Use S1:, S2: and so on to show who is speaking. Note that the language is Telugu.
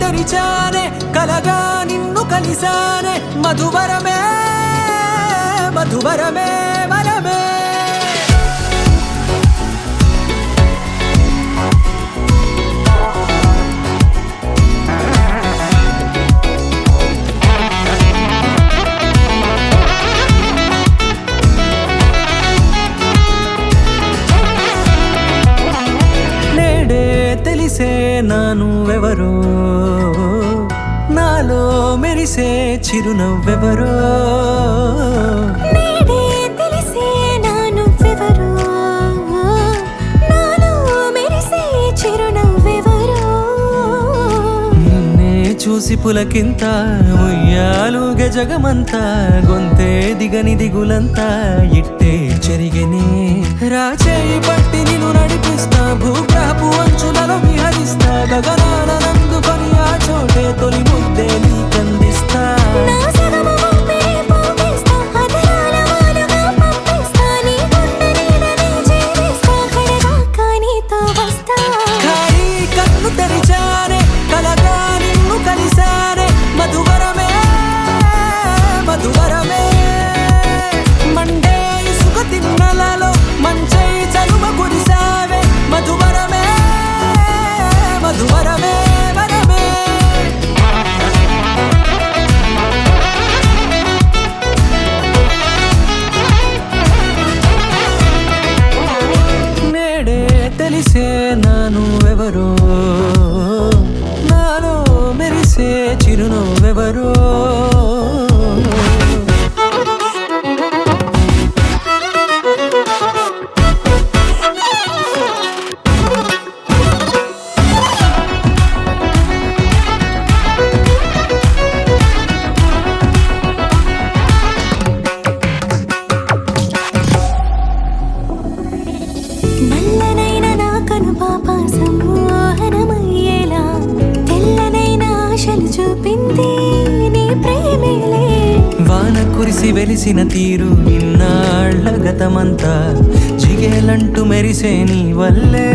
S1: తెరిచానే కలగా నిన్ను కలిసానే మధువరమే మధువరమే వరమే తెలిసే నానువెవరో నాలో మెరిసే చిరునవ్వెవరో
S2: నేడే తెలిసే నానువెవరో నాలో మెరిసే చిరునవ్వెవరో
S1: నిన్నే చూసి పులకింత ఉయ్యాలుగే జగమంతా గొంతే దిగని దిగులంతా ఇట్టే చెరిగెనే రాచేయి పట్టి నిన్ను నడిపిస్తా భూగ్రహపు అంచులలో విహరిస్తా గగనాల నందుకొని ఆ చోటే తొలి ముద్దే నీకందిస్తా
S2: నా సగము ఊపిరి పోగేస్తా అధరాల వాలుగా పంపిస్తా నీ గుండె నీడనే చేరేస్తా కడదాకా నీతో వస్తా
S1: ఖాళీ కన్ను తెరిచానే కలగా నిన్ను కలిసానే మధువరమే మధువరమే మండే ఇసుక తిన్నలలో మంచై చలువ కురిసావే మధువరమే మధువరమే వరమే నేడే తెలిసే నానువెవరో నాలో మెరిసే చిరునవ్వెవరో
S2: నల్లనైన నా కనుపాప సమ్మోహనమయ్యేలా తెల్లనైన ఆశలు చూపింది నీ ప్రేమేలే
S1: వాన కురిసి వెలిసిన తీరు ఇన్నాళ్ల గతమంతా జిగేలంటూ మెరిసే నీ వల్లే